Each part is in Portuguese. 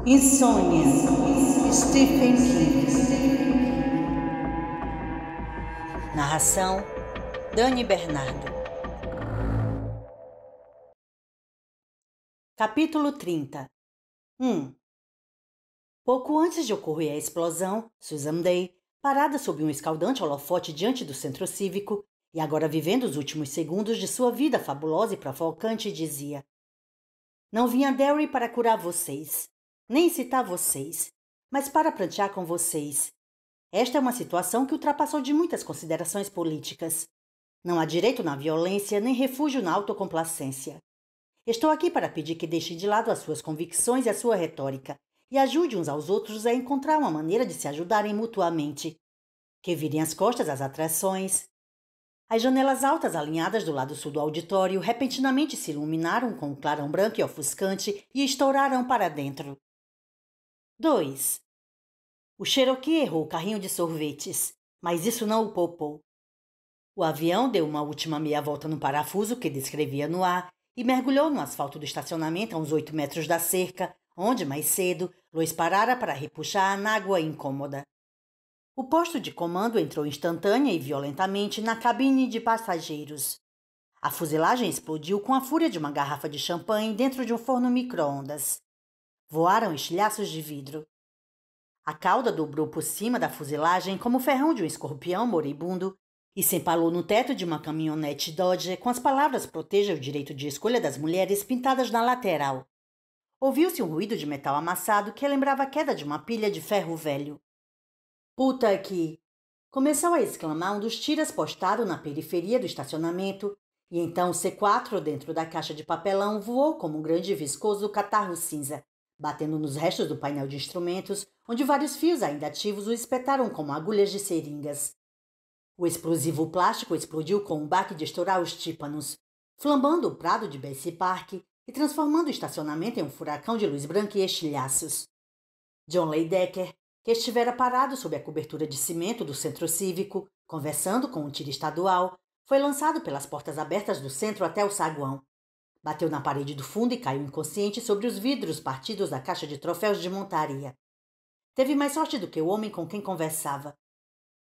Insônia, Stephen King. Narração, Dani Bernardo. Capítulo 30. 1. Pouco antes de ocorrer a explosão, Susan Day, parada sob um escaldante holofote diante do centro cívico, e agora vivendo os últimos segundos de sua vida fabulosa e provocante, dizia: "Não vim a Derry para curar vocês, nem citar vocês, mas para prantear com vocês. Esta é uma situação que ultrapassou de muitas considerações políticas. Não há direito na violência, nem refúgio na autocomplacência. Estou aqui para pedir que deixe de lado as suas convicções e a sua retórica e ajude uns aos outros a encontrar uma maneira de se ajudarem mutuamente. Que virem as costas às atrações." As janelas altas alinhadas do lado sul do auditório repentinamente se iluminaram com um clarão branco e ofuscante e estouraram para dentro. 2. O Cherokee errou o carrinho de sorvetes, mas isso não o poupou. O avião deu uma última meia volta no parafuso que descrevia no ar e mergulhou no asfalto do estacionamento a uns 8 metros da cerca, onde, mais cedo, Lois parara para repuxar a anágua incômoda. O posto de comando entrou instantânea e violentamente na cabine de passageiros. A fuselagem explodiu com a fúria de uma garrafa de champanhe dentro de um forno micro-ondas. Voaram estilhaços de vidro. A cauda dobrou por cima da fuselagem como o ferrão de um escorpião moribundo e se empalou no teto de uma caminhonete Dodge com as palavras "Proteja o direito de escolha das mulheres" pintadas na lateral. Ouviu-se um ruído de metal amassado que lembrava a queda de uma pilha de ferro velho. "Puta que!" começou a exclamar um dos tiras postado na periferia do estacionamento, e então o C4 dentro da caixa de papelão voou como um grande e viscoso catarro cinza, batendo nos restos do painel de instrumentos, onde vários fios ainda ativos o espetaram como agulhas de seringas. O explosivo plástico explodiu com um baque de estourar os tímpanos, flambando o prado de Bessie Park e transformando o estacionamento em um furacão de luz branca e estilhaços. John Leidecker, que estivera parado sob a cobertura de cimento do centro cívico, conversando com um tiro estadual, foi lançado pelas portas abertas do centro até o saguão. Bateu na parede do fundo e caiu inconsciente sobre os vidros partidos da caixa de troféus de montaria. Teve mais sorte do que o homem com quem conversava.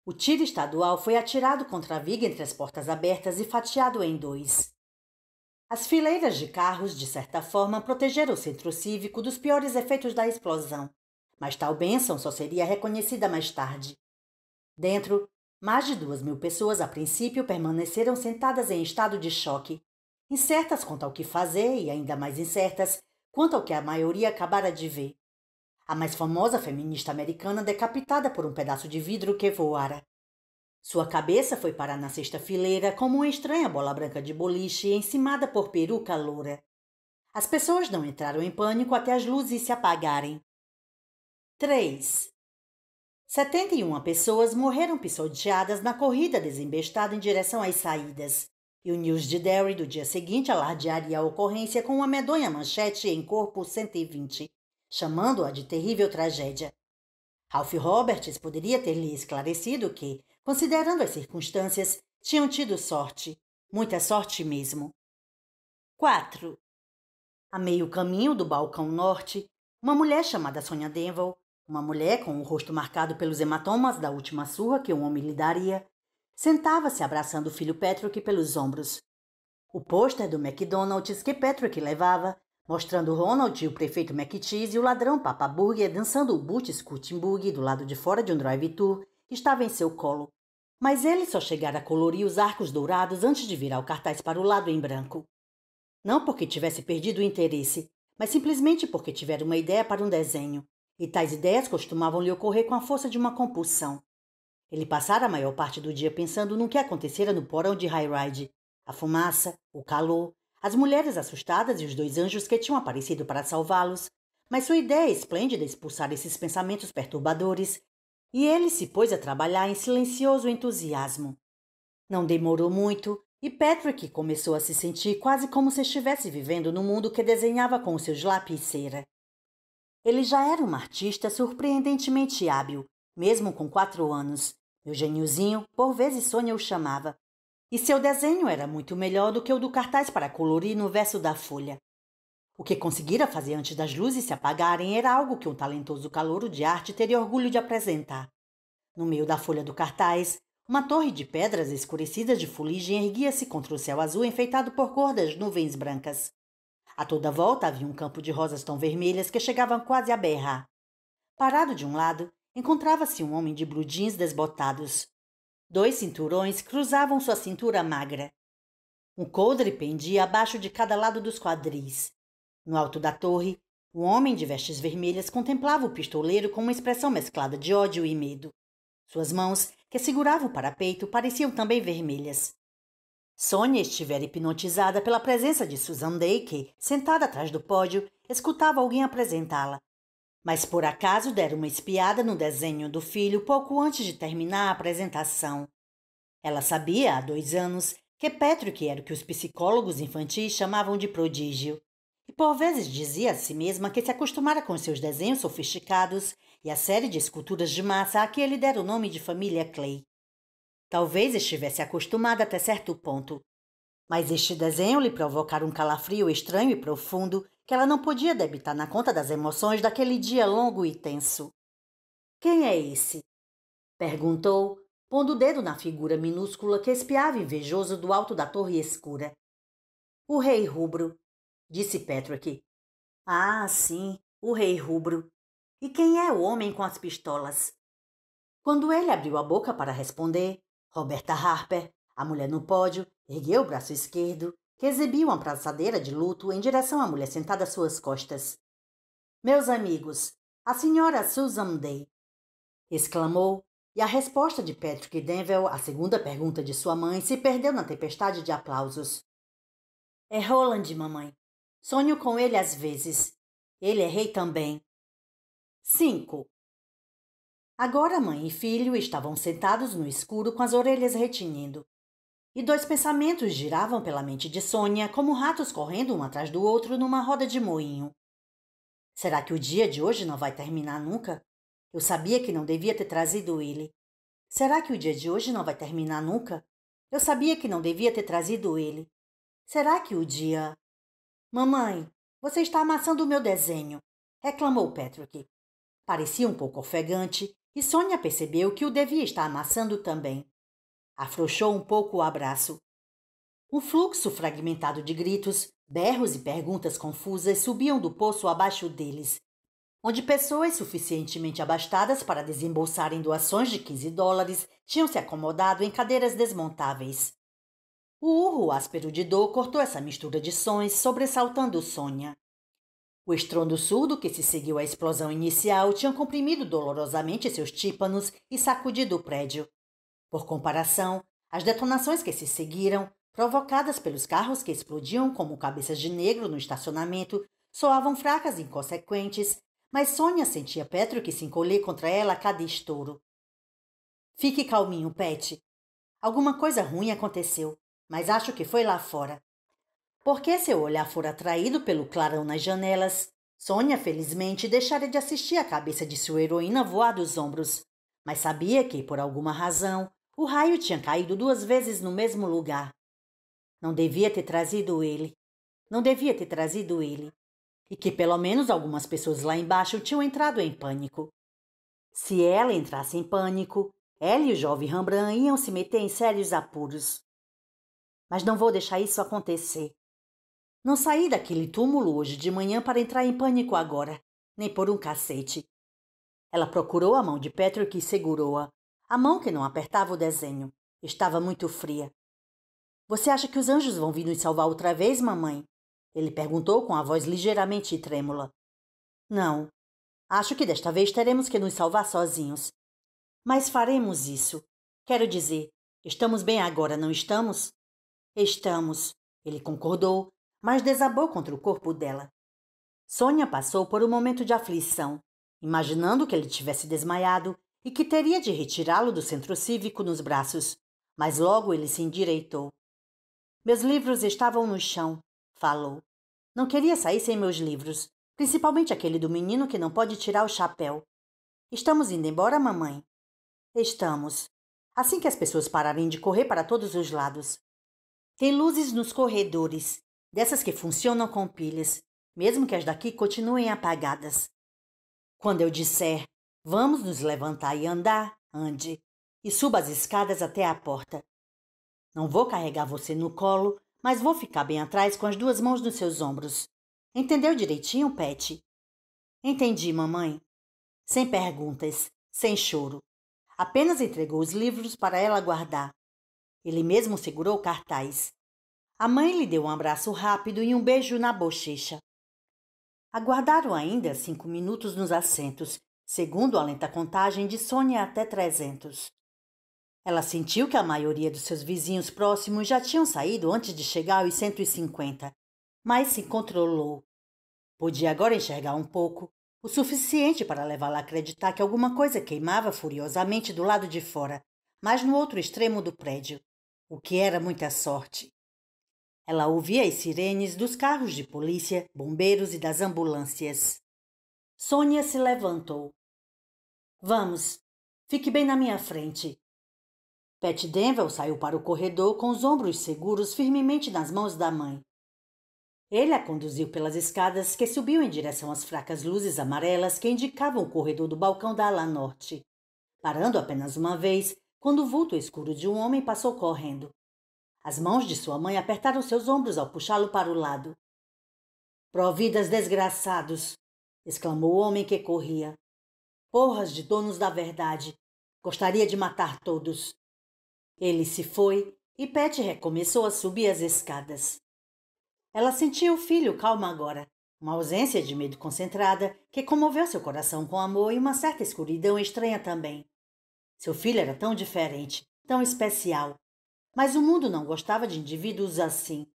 O tiro estadual foi atirado contra a viga entre as portas abertas e fatiado em 2. As fileiras de carros, de certa forma, protegeram o centro cívico dos piores efeitos da explosão, mas tal bênção só seria reconhecida mais tarde. Dentro, mais de 2.000 pessoas a princípio permaneceram sentadas em estado de choque, incertas quanto ao que fazer e ainda mais incertas quanto ao que a maioria acabara de ver. A mais famosa feminista americana decapitada por um pedaço de vidro que voara. Sua cabeça foi parar na sexta fileira como uma estranha bola branca de boliche encimada por peruca loura. As pessoas não entraram em pânico até as luzes se apagarem. 3. 71 pessoas morreram pisoteadas na corrida desembestada em direção às saídas, e o News de Derry do dia seguinte alardearia a ocorrência com uma medonha manchete em corpo 120, chamando-a de terrível tragédia. Ralph Roberts poderia ter lhe esclarecido que, considerando as circunstâncias, tinham tido sorte, muita sorte mesmo. 4. A meio caminho do balcão norte, uma mulher chamada Sonia Denville, uma mulher com o rosto marcado pelos hematomas da última surra que um homem lhe daria, sentava-se abraçando o filho Patrick pelos ombros. O pôster do McDonald's que Patrick levava, mostrando Ronald e o prefeito McCheese e o ladrão Papa Burger dançando o Boot Scooting Boogie do lado de fora de um drive-thru, estava em seu colo. Mas ele só chegara a colorir os arcos dourados antes de virar o cartaz para o lado em branco. Não porque tivesse perdido o interesse, mas simplesmente porque tivera uma ideia para um desenho, e tais ideias costumavam lhe ocorrer com a força de uma compulsão. Ele passara a maior parte do dia pensando no que acontecera no porão de High Ride, a fumaça, o calor, as mulheres assustadas e os 2 anjos que tinham aparecido para salvá-los, mas sua ideia esplêndida expulsara esses pensamentos perturbadores, e ele se pôs a trabalhar em silencioso entusiasmo. Não demorou muito, e Patrick começou a se sentir quase como se estivesse vivendo no mundo que desenhava com os seus lápis cera. Ele já era um artista surpreendentemente hábil, mesmo com 4 anos. Meu geniozinho, por vezes Sônia o chamava. E seu desenho era muito melhor do que o do cartaz para colorir no verso da folha. O O que conseguira fazer antes das luzes se apagarem era algo que um talentoso calouro de arte teria orgulho de apresentar. No meio da folha do cartaz, uma torre de pedras escurecidas de fuligem erguia-se contra o céu azul enfeitado por gordas nuvens brancas. A toda volta havia um campo de rosas tão vermelhas que chegavam quase a berrar. Parado de um lado, encontrava-se um homem de blue jeans desbotados. 2 cinturões cruzavam sua cintura magra. Um coldre pendia abaixo de cada lado dos quadris. No alto da torre, o homem de vestes vermelhas contemplava o pistoleiro com uma expressão mesclada de ódio e medo. Suas mãos, que seguravam o parapeito, pareciam também vermelhas. Sônia estivera hipnotizada pela presença de Susan Day, que, sentada atrás do pódio, escutava alguém apresentá-la. Mas por acaso dera uma espiada no desenho do filho pouco antes de terminar a apresentação. Ela sabia, há 2 anos, que Patrick era o que os psicólogos infantis chamavam de prodígio. E por vezes dizia a si mesma que se acostumara com seus desenhos sofisticados e a série de esculturas de massa a que ele dera o nome de família Clay. Talvez estivesse acostumada até certo ponto, mas este desenho lhe provocara um calafrio estranho e profundo que ela não podia debitar na conta das emoções daquele dia longo e tenso. — Quem é esse? Perguntou, pondo o dedo na figura minúscula que espiava invejoso do alto da torre escura. — O Rei Rubro, disse Patrick. — Ah, sim, o Rei Rubro. E quem é o homem com as pistolas? Quando ele abriu a boca para responder, Roberta Harper, a mulher no pódio, ergueu o braço esquerdo, que exibia uma braçadeira de luto em direção à mulher sentada às suas costas. — Meus amigos, a senhora Susan Day! Exclamou, e a resposta de Patrick Denville à segunda pergunta de sua mãe se perdeu na tempestade de aplausos. — É Roland, mamãe. Sonho com ele às vezes. Ele é rei também. 5. Agora mãe e filho estavam sentados no escuro com as orelhas retinindo. E 2 pensamentos giravam pela mente de Sônia como ratos correndo um atrás do outro numa roda de moinho. Será que o dia de hoje não vai terminar nunca? Eu sabia que não devia ter trazido ele. Será que o dia de hoje não vai terminar nunca? Eu sabia que não devia ter trazido ele. Será que o dia... Mamãe, você está amassando o meu desenho, reclamou Patrick. Parecia um pouco ofegante e Sônia percebeu que o devia estar amassando também. Afrouxou um pouco o abraço. Um fluxo fragmentado de gritos, berros e perguntas confusas subiam do poço abaixo deles, onde pessoas suficientemente abastadas para desembolsarem doações de $15 tinham se acomodado em cadeiras desmontáveis. O urro áspero de dor cortou essa mistura de sons, sobressaltando Sônia. O estrondo surdo que se seguiu à explosão inicial tinha comprimido dolorosamente seus tímpanos e sacudido o prédio. Por comparação, as detonações que se seguiram, provocadas pelos carros que explodiam como cabeças de negro no estacionamento, soavam fracas e inconsequentes, mas Sônia sentia Patrick se encolher contra ela a cada estouro. — Fique calminho, Pat. Alguma coisa ruim aconteceu, mas acho que foi lá fora. Porque seu olhar fora atraído pelo clarão nas janelas, Sônia, felizmente, deixara de assistir a cabeça de sua heroína voar dos ombros, mas sabia que, por alguma razão, o raio tinha caído 2 vezes no mesmo lugar. Não devia ter trazido ele. Não devia ter trazido ele. E que pelo menos algumas pessoas lá embaixo tinham entrado em pânico. Se ela entrasse em pânico, ela e o jovem Rembrandt iam se meter em sérios apuros. Mas não vou deixar isso acontecer. Não saí daquele túmulo hoje de manhã para entrar em pânico agora, nem por um cacete. Ela procurou a mão de Patrick e segurou-a. A mão que não apertava o desenho. Estava muito fria. — Você acha que os anjos vão vir nos salvar outra vez, mamãe? Ele perguntou com a voz ligeiramente trêmula. — Não. Acho que desta vez teremos que nos salvar sozinhos. Mas faremos isso. Quero dizer, estamos bem agora, não estamos? Estamos, ele concordou, mas desabou contra o corpo dela. Sônia passou por um momento de aflição, imaginando que ele tivesse desmaiado e que teria de retirá-lo do centro cívico nos braços, mas logo ele se endireitou. Meus livros estavam no chão, falou. Não queria sair sem meus livros, principalmente aquele do menino que não pode tirar o chapéu. Estamos indo embora, mamãe? Estamos. Assim que as pessoas pararem de correr para todos os lados. Tem luzes nos corredores, dessas que funcionam com pilhas. mesmo que as daqui continuem apagadas. Quando eu disser, vamos nos levantar e andar, ande, e suba as escadas até a porta. Não vou carregar você no colo, mas vou ficar bem atrás com as 2 mãos nos seus ombros. Entendeu direitinho, Pet? Entendi, mamãe. Sem perguntas, sem choro. Apenas entregou os livros para ela guardar. Ele mesmo segurou o cartaz. A mãe lhe deu um abraço rápido e um beijo na bochecha. Aguardaram ainda 5 minutos nos assentos, segundo a lenta contagem de Sônia até 300. Ela sentiu que a maioria dos seus vizinhos próximos já tinham saído antes de chegar aos 150, mas se controlou. Podia agora enxergar um pouco, o suficiente para levá-la a acreditar que alguma coisa queimava furiosamente do lado de fora, mas no outro extremo do prédio, o que era muita sorte. Ela ouvia as sirenes dos carros de polícia, bombeiros e das ambulâncias. Sônia se levantou. Vamos, fique bem na minha frente. Pat Denver saiu para o corredor com os ombros seguros firmemente nas mãos da mãe. Ele a conduziu pelas escadas que subiam em direção às fracas luzes amarelas que indicavam o corredor do balcão da ala norte, parando apenas uma vez quando o vulto escuro de um homem passou correndo. As mãos de sua mãe apertaram seus ombros ao puxá-lo para o lado. Providas, desgraçados! Exclamou o homem que corria. Porras de donos da verdade! Gostaria de matar todos. Ele se foi e Pat recomeçou a subir as escadas. Ela sentia o filho calmo agora, uma ausência de medo concentrada que comoveu seu coração com amor e uma certa escuridão estranha também. Seu filho era tão diferente, tão especial, mas o mundo não gostava de indivíduos assim.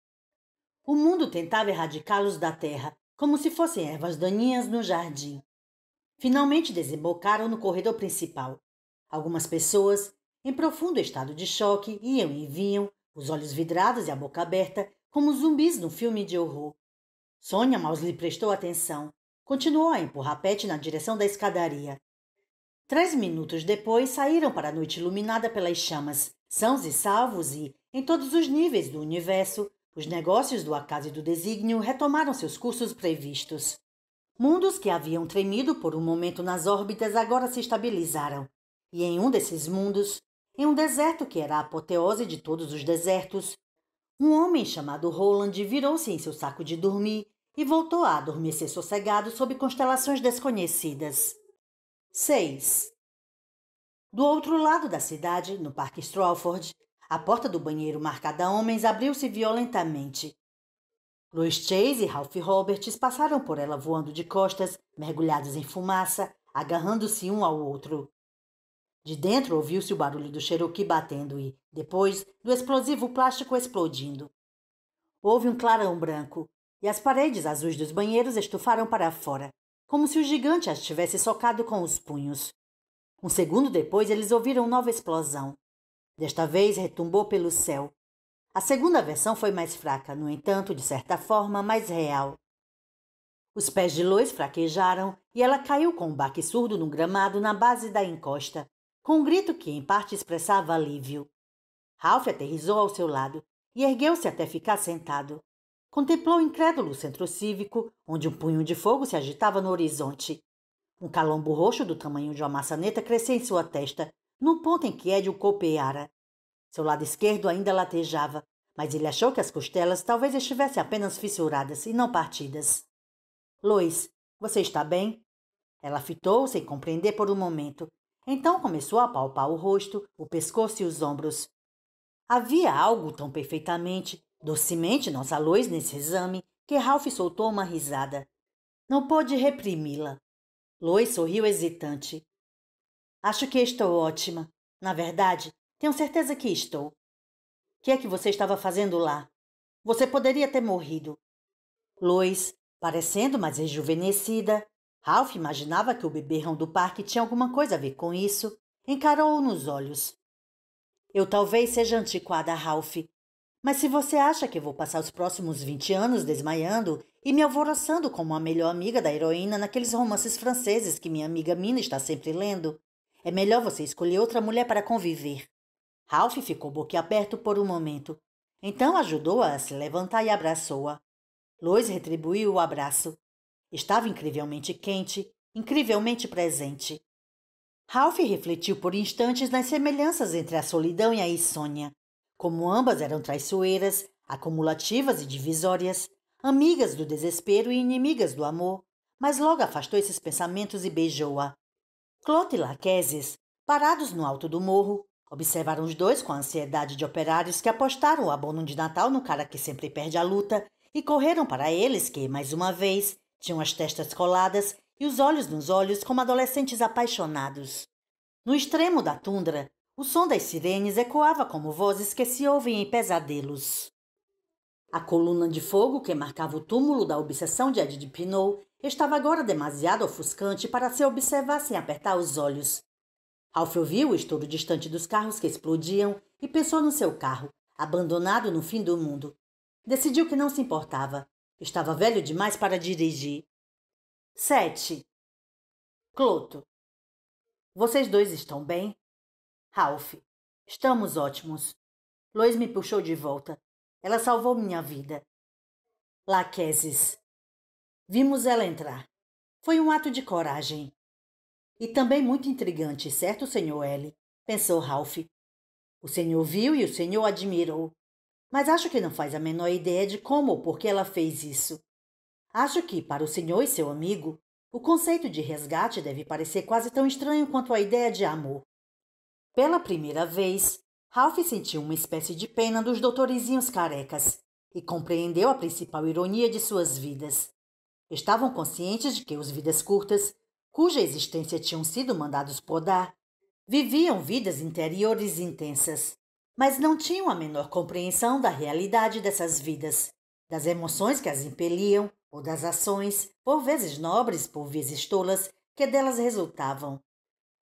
O mundo tentava erradicá-los da terra, como se fossem ervas daninhas no jardim. Finalmente desembocaram no corredor principal. Algumas pessoas, em profundo estado de choque, iam e vinham, os olhos vidrados e a boca aberta, como zumbis num filme de horror. Sônia mal lhe prestou atenção. Continuou a empurrar Pat na direção da escadaria. 3 minutos depois, saíram para a noite iluminada pelas chamas, sãos e salvos e, em todos os níveis do universo, os negócios do acaso e do desígnio retomaram seus cursos previstos. Mundos que haviam tremido por um momento nas órbitas agora se estabilizaram. E em um desses mundos, em um deserto que era a apoteose de todos os desertos, um homem chamado Roland virou-se em seu saco de dormir e voltou a adormecer sossegado sob constelações desconhecidas. 6. Do outro lado da cidade, no Parque Strawford, a porta do banheiro marcada a homens abriu-se violentamente. Louis Chase e Ralph Roberts passaram por ela voando de costas, mergulhados em fumaça, agarrando-se um ao outro. De dentro ouviu-se o barulho do Cherokee batendo e, depois, do explosivo plástico explodindo. Houve um clarão branco, e as paredes azuis dos banheiros estufaram para fora, como se o gigante as tivesse socado com os punhos. Um segundo depois, eles ouviram nova explosão. Desta vez, retumbou pelo céu. A segunda versão foi mais fraca, no entanto, de certa forma, mais real. Os pés de Lois fraquejaram e ela caiu com um baque surdo no gramado na base da encosta, com um grito que, em parte, expressava alívio. Ralph aterrissou ao seu lado e ergueu-se até ficar sentado. Contemplou incrédulo o centro cívico, onde um punho de fogo se agitava no horizonte. Um calombo roxo do tamanho de uma maçaneta crescia em sua testa, no ponto em que Ed o golpeara. Seu lado esquerdo ainda latejava, mas ele achou que as costelas talvez estivessem apenas fissuradas e não partidas. — Lois, você está bem? Ela fitou sem compreender por um momento. Então começou a palpar o rosto, o pescoço e os ombros. Havia algo tão perfeitamente, docemente nossa Lois nesse exame, que Ralph soltou uma risada. Não pôde reprimi-la. Lois sorriu hesitante. Acho que estou ótima. Na verdade, tenho certeza que estou. O que é que você estava fazendo lá? Você poderia ter morrido. Lois, parecendo mais rejuvenescida, Ralph imaginava que o beberrão do parque tinha alguma coisa a ver com isso, encarou-o nos olhos. Eu talvez seja antiquada, Ralph, mas se você acha que vou passar os próximos 20 anos desmaiando e me alvoroçando como a melhor amiga da heroína naqueles romances franceses que minha amiga Mina está sempre lendo, é melhor você escolher outra mulher para conviver. Ralph ficou boquiaberto por um momento. Então ajudou-a a se levantar e abraçou-a. Lois retribuiu o abraço. Estava incrivelmente quente, incrivelmente presente. Ralph refletiu por instantes nas semelhanças entre a solidão e a insônia. Como ambas eram traiçoeiras, acumulativas e divisórias, amigas do desespero e inimigas do amor, mas logo afastou esses pensamentos e beijou-a. Clote e Laquesis, parados no alto do morro, observaram os dois com a ansiedade de operários que apostaram o abono de Natal no cara que sempre perde a luta e correram para eles que, mais uma vez, tinham as testas coladas e os olhos nos olhos como adolescentes apaixonados. No extremo da tundra, o som das sirenes ecoava como vozes que se ouvem em pesadelos. A coluna de fogo que marcava o túmulo da obsessão de Edith Pinot estava agora demasiado ofuscante para se observar sem apertar os olhos. Ralph ouviu o estouro distante dos carros que explodiam e pensou no seu carro, abandonado no fim do mundo. Decidiu que não se importava. Estava velho demais para dirigir. 7. Cloto. Vocês dois estão bem? Ralph. Estamos ótimos. Lois me puxou de volta. Ela salvou minha vida. Laquesis. Vimos ela entrar. Foi um ato de coragem. E também muito intrigante, certo, Sr. L? Pensou Ralph. O senhor viu e o senhor admirou. Mas acho que não faz a menor ideia de como ou por que ela fez isso. Acho que, para o senhor e seu amigo, o conceito de resgate deve parecer quase tão estranho quanto a ideia de amor. Pela primeira vez, Ralph sentiu uma espécie de pena dos doutorizinhos carecas e compreendeu a principal ironia de suas vidas. Estavam conscientes de que os vidas curtas, cuja existência tinham sido mandados podar, viviam vidas interiores intensas, mas não tinham a menor compreensão da realidade dessas vidas, das emoções que as impeliam ou das ações, por vezes nobres, por vezes tolas, que delas resultavam.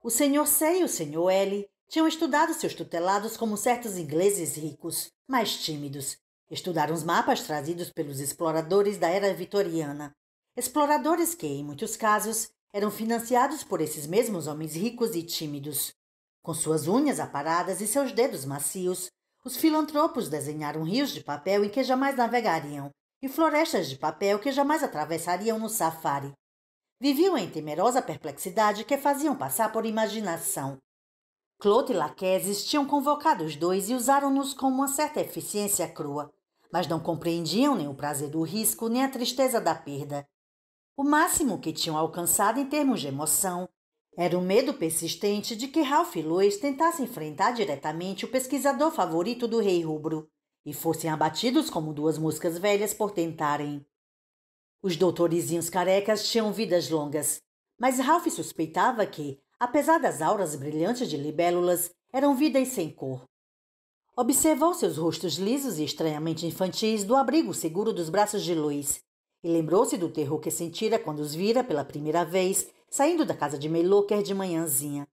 O Sr. C e o Sr. L tinham estudado seus tutelados como certos ingleses ricos, mais tímidos. Estudaram os mapas trazidos pelos exploradores da era vitoriana. Exploradores que, em muitos casos, eram financiados por esses mesmos homens ricos e tímidos. Com suas unhas aparadas e seus dedos macios, os filantropos desenharam rios de papel em que jamais navegariam e florestas de papel que jamais atravessariam no safari. Viviam em temerosa perplexidade que faziam passar por imaginação. Clote e Laquesis tinham convocado os dois e usaram-nos com uma certa eficiência crua, mas não compreendiam nem o prazer do risco nem a tristeza da perda. O máximo que tinham alcançado em termos de emoção era o medo persistente de que Ralph e Lois tentassem enfrentar diretamente o pesquisador favorito do Rei Rubro e fossem abatidos como duas moscas velhas por tentarem. Os doutorizinhos carecas tinham vidas longas, mas Ralph suspeitava que, apesar das auras brilhantes de libélulas, eram vidas sem cor. Observou seus rostos lisos e estranhamente infantis do abrigo seguro dos braços de Lois e lembrou-se do terror que sentira quando os vira pela primeira vez saindo da casa de Maylocker de manhãzinha.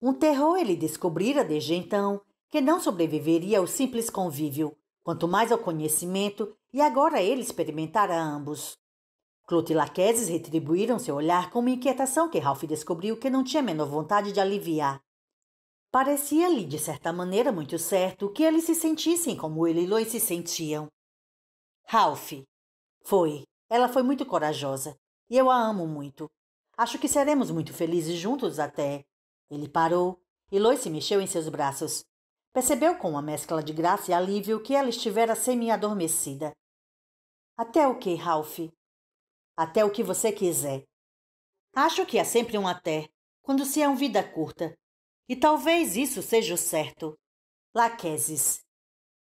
Um terror ele descobrira desde então que não sobreviveria ao simples convívio, quanto mais ao conhecimento, e agora ele experimentara ambos. Clote e Laquesis retribuíram seu olhar com uma inquietação que Ralph descobriu que não tinha a menor vontade de aliviar. Parecia-lhe, de certa maneira, muito certo que eles se sentissem como ele e Lois se sentiam. Ralph. Foi. Ela foi muito corajosa. E eu a amo muito. Acho que seremos muito felizes juntos até... Ele parou e Lois se mexeu em seus braços. Percebeu com uma mescla de graça e alívio que ela estivera semi-adormecida. Até o que, Ralph? Até o que você quiser. Acho que há sempre um até, quando se é uma vida curta. E talvez isso seja o certo. Laquesis.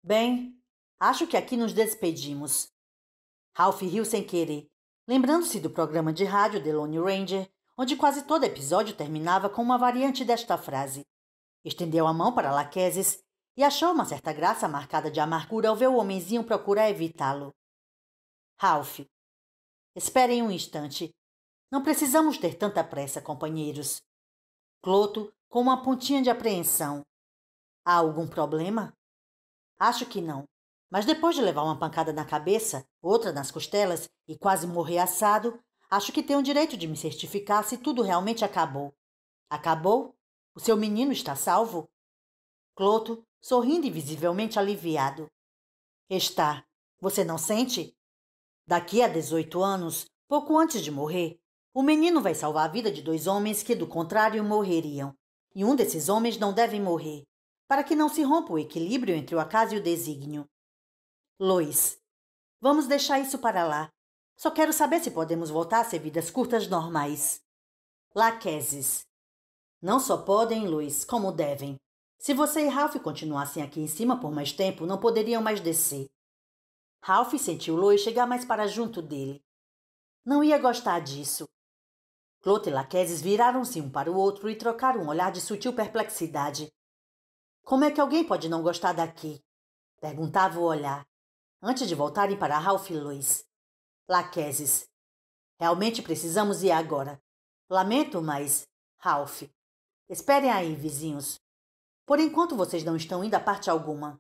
Bem, acho que aqui nos despedimos. Ralph riu sem querer, lembrando-se do programa de rádio The Lone Ranger, onde quase todo episódio terminava com uma variante desta frase. Estendeu a mão para Laquesis e achou uma certa graça marcada de amargura ao ver o homenzinho procurar evitá-lo. Ralph. Esperem um instante. Não precisamos ter tanta pressa, companheiros. Cloto, com uma pontinha de apreensão. Há algum problema? Acho que não. Mas depois de levar uma pancada na cabeça, outra nas costelas e quase morrer assado, acho que tenho o direito de me certificar se tudo realmente acabou. Acabou? O seu menino está salvo? Cloto, sorrindo e visivelmente aliviado. Está. Você não sente? Daqui a 18 anos, pouco antes de morrer, o menino vai salvar a vida de 2 homens que, do contrário, morreriam. E um desses homens não deve morrer, para que não se rompa o equilíbrio entre o acaso e o desígnio. Lois, vamos deixar isso para lá. Só quero saber se podemos voltar a ser vidas curtas normais. Laquesis. Não só podem, Lois, como devem. Se você e Ralph continuassem aqui em cima por mais tempo, não poderiam mais descer. Ralph sentiu Lois chegar mais para junto dele. Não ia gostar disso. Cloto e Laquesis viraram-se um para o outro e trocaram um olhar de sutil perplexidade. Como é que alguém pode não gostar daqui? Perguntava o olhar, antes de voltarem para Ralph e Lois. Laquesis. Realmente precisamos ir agora. Lamento, mas... Ralph. Esperem aí, vizinhos. Por enquanto vocês não estão indo a parte alguma.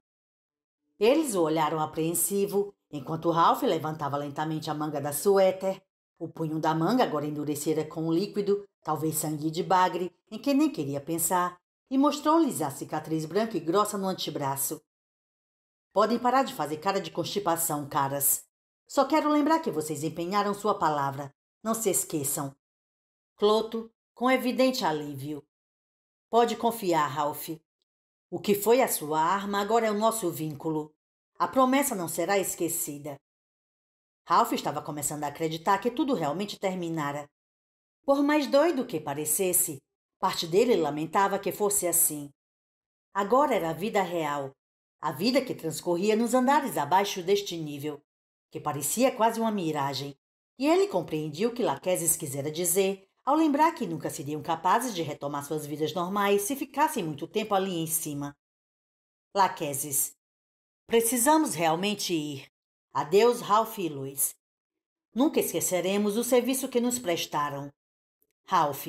Eles o olharam apreensivo, enquanto Ralph levantava lentamente a manga da suéter. O punho da manga agora endurecera com um líquido, talvez sangue de bagre, em que nem queria pensar, e mostrou-lhes a cicatriz branca e grossa no antebraço. Podem parar de fazer cara de constipação, caras. Só quero lembrar que vocês empenharam sua palavra. Não se esqueçam. Cloto, com evidente alívio. Pode confiar, Ralph. O que foi a sua arma agora é o nosso vínculo. A promessa não será esquecida. Ralph estava começando a acreditar que tudo realmente terminara. Por mais doido que parecesse, parte dele lamentava que fosse assim. Agora era a vida real, a vida que transcorria nos andares abaixo deste nível, que parecia quase uma miragem, e ele compreendia o que Laquesis quisera dizer ao lembrar que nunca seriam capazes de retomar suas vidas normais se ficassem muito tempo ali em cima. Laquesis. Precisamos realmente ir. Adeus, Ralph e Lois. Nunca esqueceremos o serviço que nos prestaram. Ralph.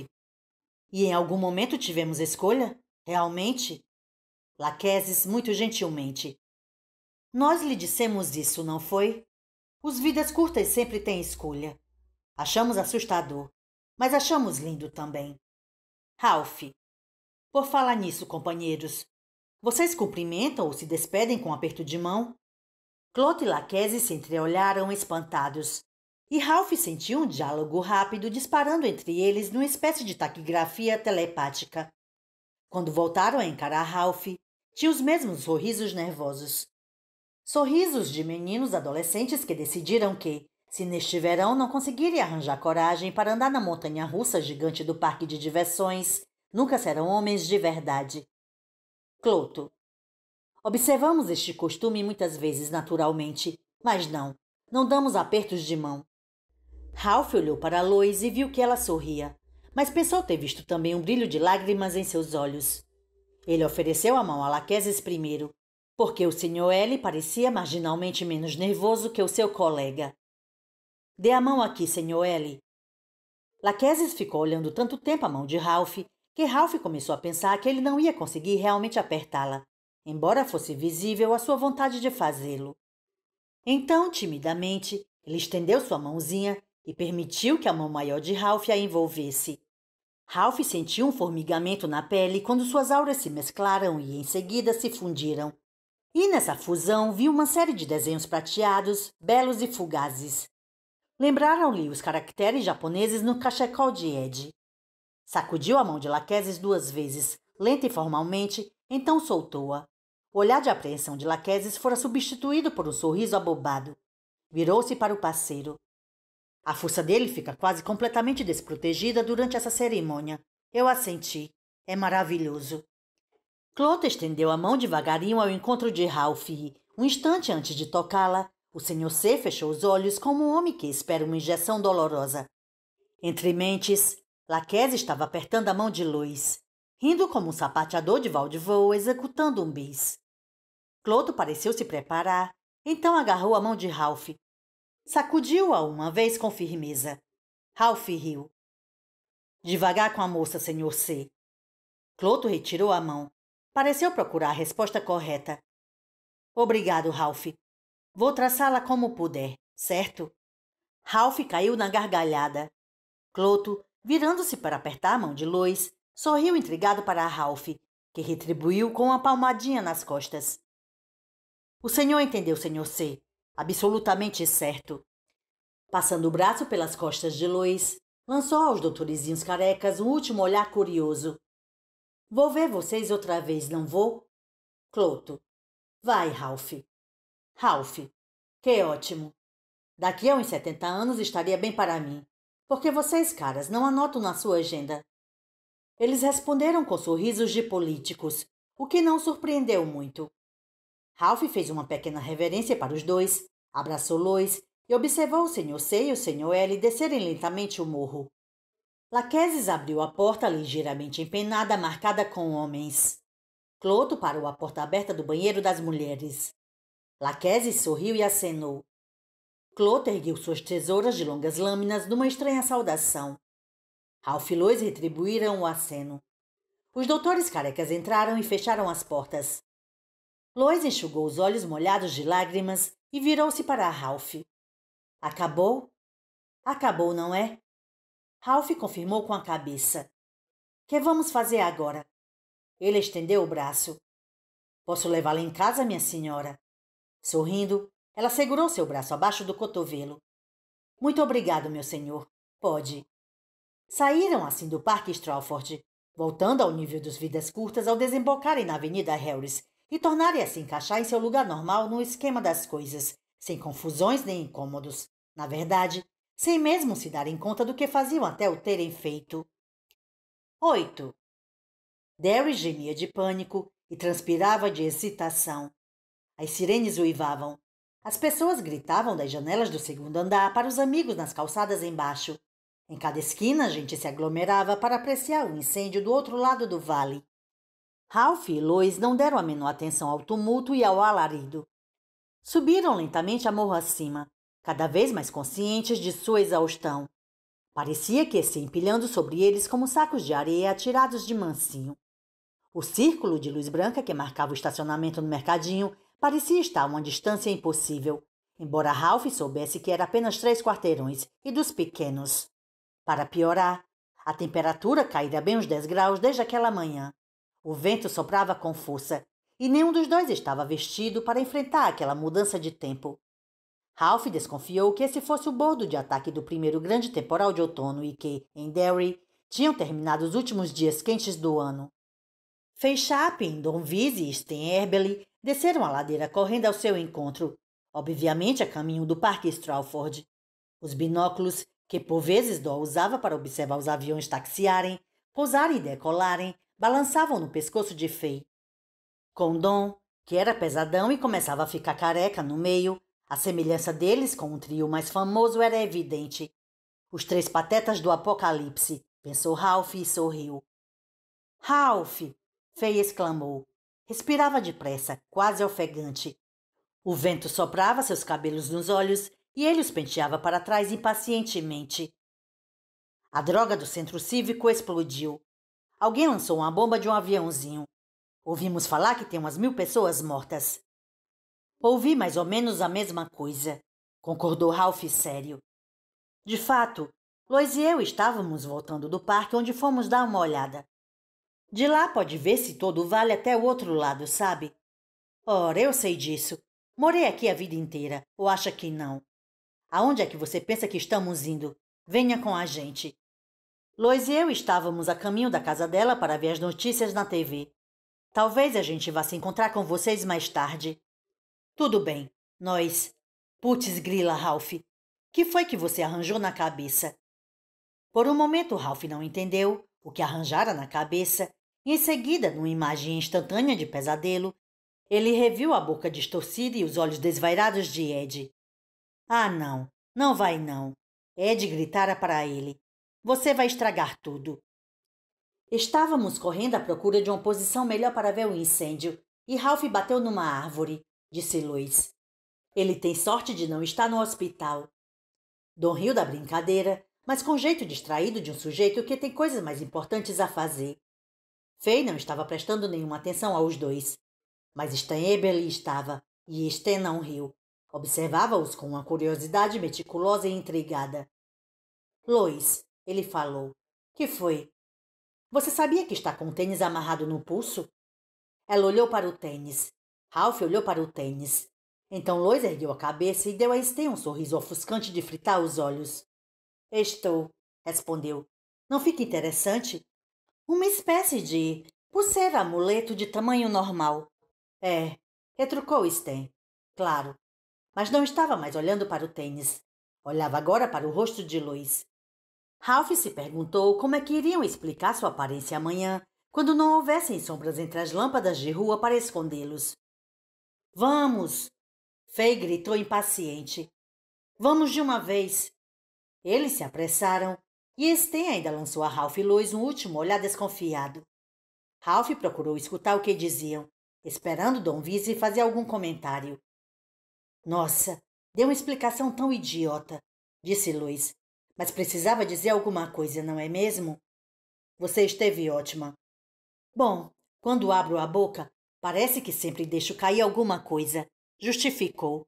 E em algum momento tivemos escolha? Realmente? Laquesis, muito gentilmente. Nós lhe dissemos isso, não foi? Os vidas curtas sempre têm escolha. Achamos assustador, mas achamos lindo também. Ralph. Por falar nisso, companheiros, vocês cumprimentam ou se despedem com um aperto de mão? Cloto e Laquesis se entreolharam espantados, e Ralph sentiu um diálogo rápido disparando entre eles numa espécie de taquigrafia telepática. Quando voltaram a encarar Ralph, tinha os mesmos sorrisos nervosos. Sorrisos de meninos adolescentes que decidiram que, se neste verão não conseguirem arranjar coragem para andar na montanha-russa gigante do parque de diversões, nunca serão homens de verdade. Cloto. Observamos este costume muitas vezes naturalmente, mas não damos apertos de mão. Ralph olhou para Lois e viu que ela sorria, mas pensou ter visto também um brilho de lágrimas em seus olhos. Ele ofereceu a mão a Laquesis primeiro, porque o Sr. L parecia marginalmente menos nervoso que o seu colega. Dê a mão aqui, Sr. L. Laquesis ficou olhando tanto tempo a mão de Ralph que Ralph começou a pensar que ele não ia conseguir realmente apertá-la, embora fosse visível a sua vontade de fazê-lo. Então, timidamente, ele estendeu sua mãozinha e permitiu que a mão maior de Ralph a envolvesse. Ralph sentiu um formigamento na pele quando suas auras se mesclaram e, em seguida, se fundiram. E nessa fusão viu uma série de desenhos prateados, belos e fugazes. Lembraram-lhe os caracteres japoneses no cachecol de Ed. Sacudiu a mão de Laquesis 2 vezes, lenta e formalmente, então soltou-a. O olhar de apreensão de Laquesis fora substituído por um sorriso abobado. Virou-se para o parceiro. A força dele fica quase completamente desprotegida durante essa cerimônia. Eu assenti. É maravilhoso. Cloto estendeu a mão devagarinho ao encontro de Ralph e, um instante antes de tocá-la, o Sr. C fechou os olhos como um homem que espera uma injeção dolorosa. Entre mentes, Laquesis estava apertando a mão de Lois, rindo como um sapateador de vaudeville executando um bis. Cloto pareceu se preparar, então agarrou a mão de Ralph. Sacudiu-a uma vez com firmeza. Ralph riu. Devagar com a moça, Sr. C. Cloto retirou a mão. Pareceu procurar a resposta correta. Obrigado, Ralph. Vou traçá-la como puder, certo? Ralph caiu na gargalhada. Cloto, virando-se para apertar a mão de Lois, sorriu intrigado para Ralph, que retribuiu com uma palmadinha nas costas. O senhor entendeu, Sr. C. Absolutamente certo. Passando o braço pelas costas de Lois, lançou aos doutorizinhos carecas um último olhar curioso. Vou ver vocês outra vez, não vou? Cloto. Vai, Ralph. Ralph. Que ótimo. Daqui a uns 70 anos estaria bem para mim. Porque vocês, caras, não anotam na sua agenda. Eles responderam com sorrisos de políticos, o que não surpreendeu muito. Ralph fez uma pequena reverência para os dois, abraçou Lois e observou o Sr. C e o Sr. L descerem lentamente o morro. Laquesis abriu a porta ligeiramente empenada, marcada com homens. Cloto parou a porta aberta do banheiro das mulheres. Laquesis sorriu e acenou. Cloto ergueu suas tesouras de longas lâminas numa estranha saudação. Ralph e Lois retribuíram o aceno. Os doutores carecas entraram e fecharam as portas. Lois enxugou os olhos molhados de lágrimas e virou-se para Ralph. Acabou? Acabou, não é? Ralph confirmou com a cabeça. Que vamos fazer agora? Ele estendeu o braço. Posso levá-la em casa, minha senhora? Sorrindo, ela segurou seu braço abaixo do cotovelo. Muito obrigado, meu senhor. Pode. Saíram assim do Parque Strawford, voltando ao nível dos vidas curtas ao desembocarem na Avenida Harris e tornarem a se encaixar em seu lugar normal no esquema das coisas, sem confusões nem incômodos. Na verdade, sem mesmo se darem conta do que faziam até o terem feito. 8. Derry gemia de pânico e transpirava de excitação. As sirenes uivavam. As pessoas gritavam das janelas do segundo andar para os amigos nas calçadas embaixo. Em cada esquina, a gente se aglomerava para apreciar o incêndio do outro lado do vale. Ralph e Lois não deram a menor atenção ao tumulto e ao alarido. Subiram lentamente a morro acima, cada vez mais conscientes de sua exaustão. Parecia que ia se empilhando sobre eles como sacos de areia atirados de mansinho. O círculo de luz branca que marcava o estacionamento no mercadinho parecia estar a uma distância impossível, embora Ralph soubesse que era apenas 3 quarteirões e dos pequenos. Para piorar, a temperatura caíra bem uns 10 graus desde aquela manhã. O vento soprava com força e nenhum dos dois estava vestido para enfrentar aquela mudança de tempo. Ralph desconfiou que esse fosse o bordo de ataque do primeiro grande temporal de outono e que, em Derry, tinham terminado os últimos dias quentes do ano. Feichapin, Donvise e Sten Erbely desceram a ladeira correndo ao seu encontro, obviamente a caminho do Parque Strawford. Os binóculos, que por vezes Dó usava para observar os aviões taxiarem, pousarem e decolarem, balançavam no pescoço de Fay. Com Dom, que era pesadão e começava a ficar careca no meio, a semelhança deles com o trio mais famoso era evidente. Os 3 patetas do apocalipse, pensou Ralph e sorriu. Ralph! Fay exclamou. Respirava depressa, quase ofegante. O vento soprava seus cabelos nos olhos e ele os penteava para trás impacientemente. A droga do centro cívico explodiu. Alguém lançou uma bomba de um aviãozinho. Ouvimos falar que tem umas 1000 pessoas mortas. Ouvi mais ou menos a mesma coisa, concordou Ralph sério. De fato, Lois e eu estávamos voltando do parque onde fomos dar uma olhada. De lá pode ver-se todo o vale até o outro lado, sabe? Ora, eu sei disso. Morei aqui a vida inteira, ou acha que não? Aonde é que você pensa que estamos indo? Venha com a gente. Lois e eu estávamos a caminho da casa dela para ver as notícias na TV. Talvez a gente vá se encontrar com vocês mais tarde. Tudo bem, nós... Putz grila, Ralph. Que foi que você arranjou na cabeça? Por um momento, Ralph não entendeu o que arranjara na cabeça. E em seguida, numa imagem instantânea de pesadelo, ele reviu a boca distorcida e os olhos desvairados de Ed. Ah, não. Não vai, não. Ed gritara para ele. Você vai estragar tudo. Estávamos correndo à procura de uma posição melhor para ver o incêndio e Ralph bateu numa árvore, disse Lois. Ele tem sorte de não estar no hospital. Dom riu da brincadeira, mas com jeito distraído de um sujeito que tem coisas mais importantes a fazer. Fay não estava prestando nenhuma atenção aos dois. Mas Sten Eberle estava, e Sten não riu. Observava-os com uma curiosidade meticulosa e intrigada. Lois, ele falou. Que foi? Você sabia que está com o tênis amarrado no pulso? Ela olhou para o tênis. Ralph olhou para o tênis. Então Lois ergueu a cabeça e deu a Sten um sorriso ofuscante de fritar os olhos. Estou, respondeu. Não fica interessante? Uma espécie de pulseira amuleto de tamanho normal. É, retrucou Sten. Claro, mas não estava mais olhando para o tênis. Olhava agora para o rosto de Lois. Ralph se perguntou como é que iriam explicar sua aparência amanhã, quando não houvessem sombras entre as lâmpadas de rua para escondê-los. Vamos! Faye gritou impaciente. Vamos de uma vez! Eles se apressaram e Sten ainda lançou a Ralph e Lois um último olhar desconfiado. Ralph procurou escutar o que diziam, esperando Don Vizzy fazer algum comentário. Nossa, deu uma explicação tão idiota, disse Lois. Mas precisava dizer alguma coisa, não é mesmo? Você esteve ótima. Bom, quando abro a boca, parece que sempre deixo cair alguma coisa, justificou.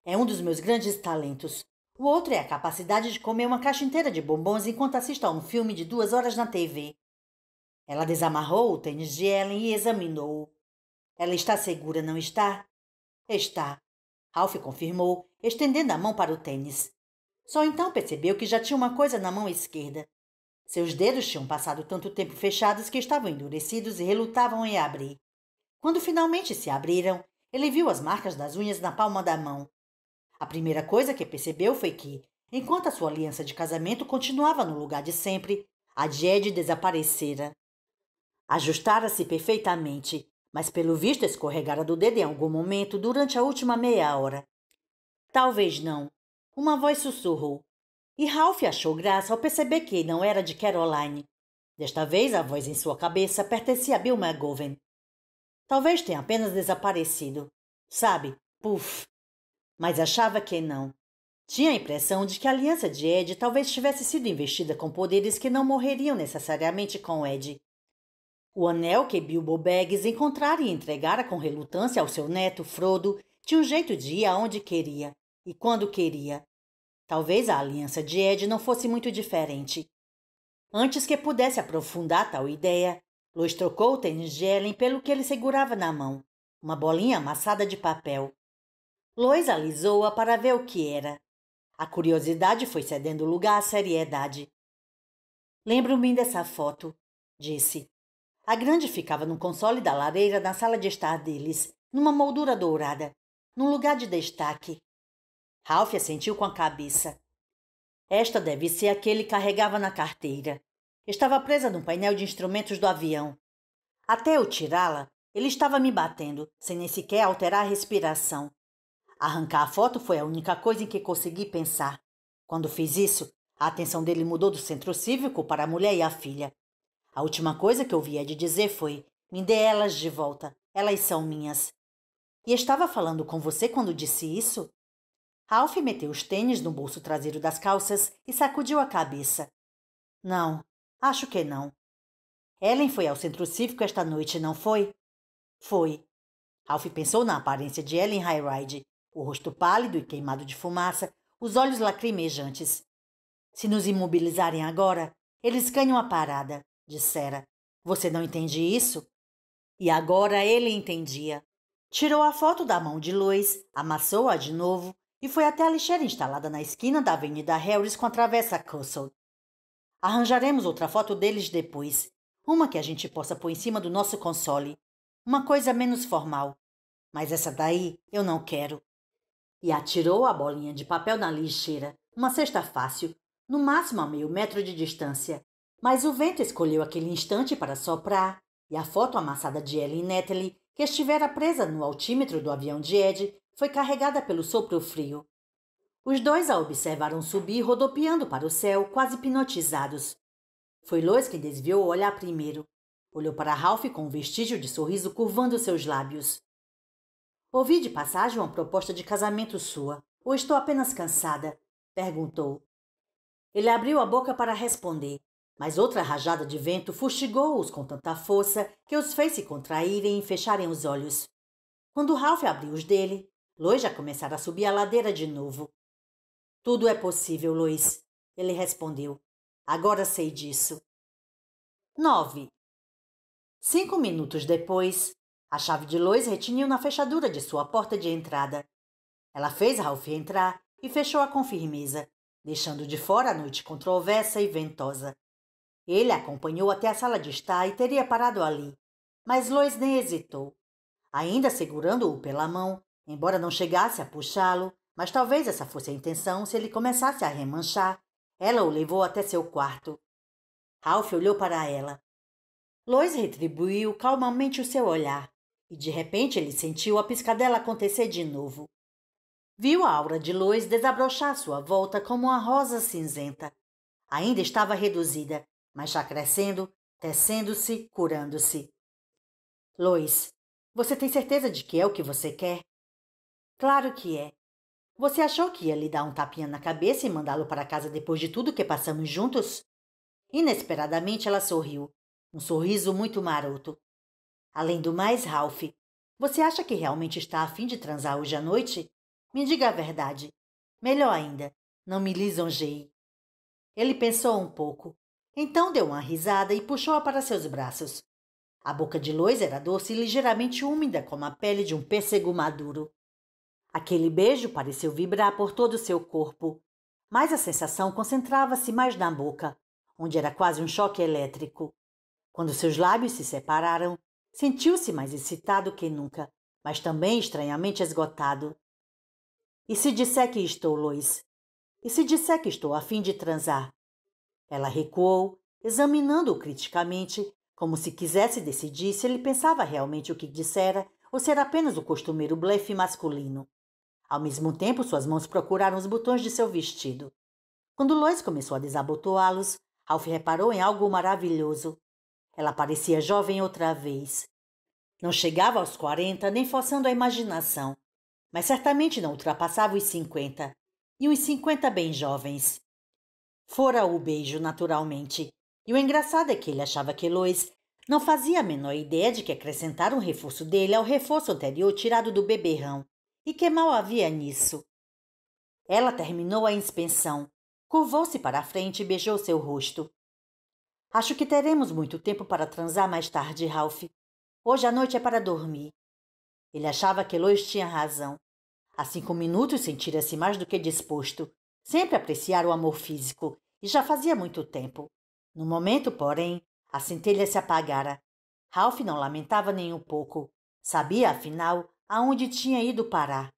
É um dos meus grandes talentos. O outro é a capacidade de comer uma caixa inteira de bombons enquanto assisto a um filme de 2 horas na TV. Ela desamarrou o tênis de Ellen e examinou-o. Ela está segura, não está? Está. Ralph confirmou, estendendo a mão para o tênis. Só então percebeu que já tinha uma coisa na mão esquerda. Seus dedos tinham passado tanto tempo fechados que estavam endurecidos e relutavam em abrir. Quando finalmente se abriram, ele viu as marcas das unhas na palma da mão. A primeira coisa que percebeu foi que, enquanto a sua aliança de casamento continuava no lugar de sempre, a de Ed desaparecera. Ajustara-se perfeitamente, mas pelo visto escorregara do dedo em algum momento durante a última meia hora. Talvez não. Uma voz sussurrou. E Ralph achou graça ao perceber que não era de Caroline. Desta vez, a voz em sua cabeça pertencia a Bill McGovern. Talvez tenha apenas desaparecido. Sabe, puf. Mas achava que não. Tinha a impressão de que a aliança de Ed talvez tivesse sido investida com poderes que não morreriam necessariamente com Ed. O anel que Bilbo Baggins encontrara e entregara com relutância ao seu neto Frodo tinha um jeito de ir aonde queria e quando queria. Talvez a aliança de Ed não fosse muito diferente. Antes que pudesse aprofundar tal ideia, Lois trocou o tênis de Ellen pelo que ele segurava na mão, uma bolinha amassada de papel. Lois alisou-a para ver o que era. A curiosidade foi cedendo lugar à seriedade. Lembro-me dessa foto, disse. A grande ficava no console da lareira na sala de estar deles, numa moldura dourada, num lugar de destaque. Ralph assentiu com a cabeça. Esta deve ser a que ele carregava na carteira. Estava presa no painel de instrumentos do avião. Até eu tirá-la, ele estava me batendo, sem nem sequer alterar a respiração. Arrancar a foto foi a única coisa em que consegui pensar. Quando fiz isso, a atenção dele mudou do centro cívico para a mulher e a filha. A última coisa que ouvi Ed dizer foi: me dê elas de volta, elas são minhas. E estava falando com você quando disse isso? Ralph meteu os tênis no bolso traseiro das calças e sacudiu a cabeça. Não, acho que não. Ellen foi ao centro cívico esta noite, não foi? Foi. Ralph pensou na aparência de Ellen Hyde, o rosto pálido e queimado de fumaça, os olhos lacrimejantes. Se nos imobilizarem agora, eles ganham a parada, dissera. Você não entende isso? E agora ele entendia. Tirou a foto da mão de Lois, amassou-a de novo e foi até a lixeira instalada na esquina da Avenida Harris com a travessa Castle. Arranjaremos outra foto deles depois, uma que a gente possa pôr em cima do nosso console. Uma coisa menos formal. Mas essa daí eu não quero. E atirou a bolinha de papel na lixeira, uma cesta fácil, no máximo a meio metro de distância. Mas o vento escolheu aquele instante para soprar, e a foto amassada de Ellen Natalie, que estivera presa no altímetro do avião de Ed, foi carregada pelo sopro frio. Os dois a observaram subir, rodopiando para o céu, quase hipnotizados. Foi Lois quem desviou o olhar primeiro. Olhou para Ralph com um vestígio de sorriso curvando seus lábios. Ouvi de passagem uma proposta de casamento sua. Ou estou apenas cansada? Perguntou. Ele abriu a boca para responder, mas outra rajada de vento fustigou-os com tanta força que os fez se contraírem e fecharem os olhos. Quando Ralph abriu os dele, Lois já começara a subir a ladeira de novo. Tudo é possível, Lois, ele respondeu. Agora sei disso. 9. 5 minutos depois, a chave de Lois retiniu na fechadura de sua porta de entrada. Ela fez Ralph entrar e fechou-a com firmeza, deixando de fora a noite controversa e ventosa. Ele a acompanhou até a sala de estar e teria parado ali, mas Lois nem hesitou. Ainda segurando-o pela mão, embora não chegasse a puxá-lo, mas talvez essa fosse a intenção se ele começasse a remanchar, ela o levou até seu quarto. Ralph olhou para ela. Lois retribuiu calmamente o seu olhar, e de repente ele sentiu a piscadela acontecer de novo. Viu a aura de Lois desabrochar à sua volta como uma rosa cinzenta. Ainda estava reduzida, mas já crescendo, tecendo-se, curando-se. Lois, você tem certeza de que é o que você quer? Claro que é. Você achou que ia lhe dar um tapinha na cabeça e mandá-lo para casa depois de tudo que passamos juntos? Inesperadamente ela sorriu, um sorriso muito maroto. Além do mais, Ralph, você acha que realmente está a fim de transar hoje à noite? Me diga a verdade. Melhor ainda, não me lisonjeie. Ele pensou um pouco. Então deu uma risada e puxou-a para seus braços. A boca de Lois era doce e ligeiramente úmida como a pele de um pêssego maduro. Aquele beijo pareceu vibrar por todo o seu corpo, mas a sensação concentrava-se mais na boca, onde era quase um choque elétrico. Quando seus lábios se separaram, sentiu-se mais excitado que nunca, mas também estranhamente esgotado. E se disser que estou, Lois? E se disser que estou a fim de transar? Ela recuou, examinando-o criticamente, como se quisesse decidir se ele pensava realmente o que dissera ou se era apenas o costumeiro blefe masculino. Ao mesmo tempo, suas mãos procuraram os botões de seu vestido. Quando Lois começou a desabotoá-los, Ralph reparou em algo maravilhoso. Ela parecia jovem outra vez. Não chegava aos 40, nem forçando a imaginação, mas certamente não ultrapassava os 50, e uns 50 bem jovens. Fora o beijo, naturalmente, e o engraçado é que ele achava que Lois não fazia a menor ideia de que acrescentar um reforço dele ao reforço anterior tirado do beberrão, e que mal havia nisso. Ela terminou a inspeção, curvou-se para a frente e beijou seu rosto. Acho que teremos muito tempo para transar mais tarde, Ralph. Hoje a noite é para dormir. Ele achava que Lois tinha razão. Há 5 minutos sentira-se mais do que disposto. Sempre apreciara o amor físico, e já fazia muito tempo. No momento, porém, a centelha se apagara. Ralph não lamentava nem um pouco. Sabia, afinal, aonde tinha ido parar.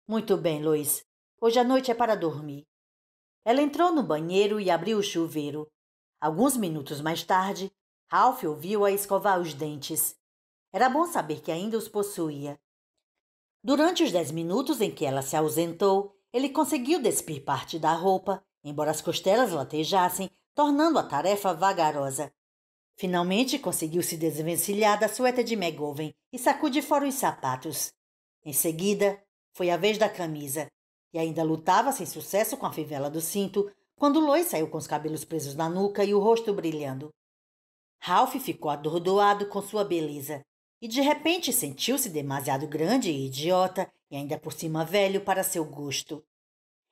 Muito bem, Lois. Hoje a noite é para dormir. Ela entrou no banheiro e abriu o chuveiro. Alguns minutos mais tarde, Ralph ouviu-a escovar os dentes. Era bom saber que ainda os possuía. Durante os 10 minutos em que ela se ausentou, ele conseguiu despir parte da roupa, embora as costelas latejassem, tornando a tarefa vagarosa. Finalmente conseguiu se desvencilhar da suéter de McGovern e sacudir fora os sapatos. Em seguida, foi a vez da camisa, e ainda lutava sem sucesso com a fivela do cinto, quando Lois saiu com os cabelos presos na nuca e o rosto brilhando. Ralph ficou atordoado com sua beleza, e de repente sentiu-se demasiado grande e idiota, e ainda por cima velho para seu gosto.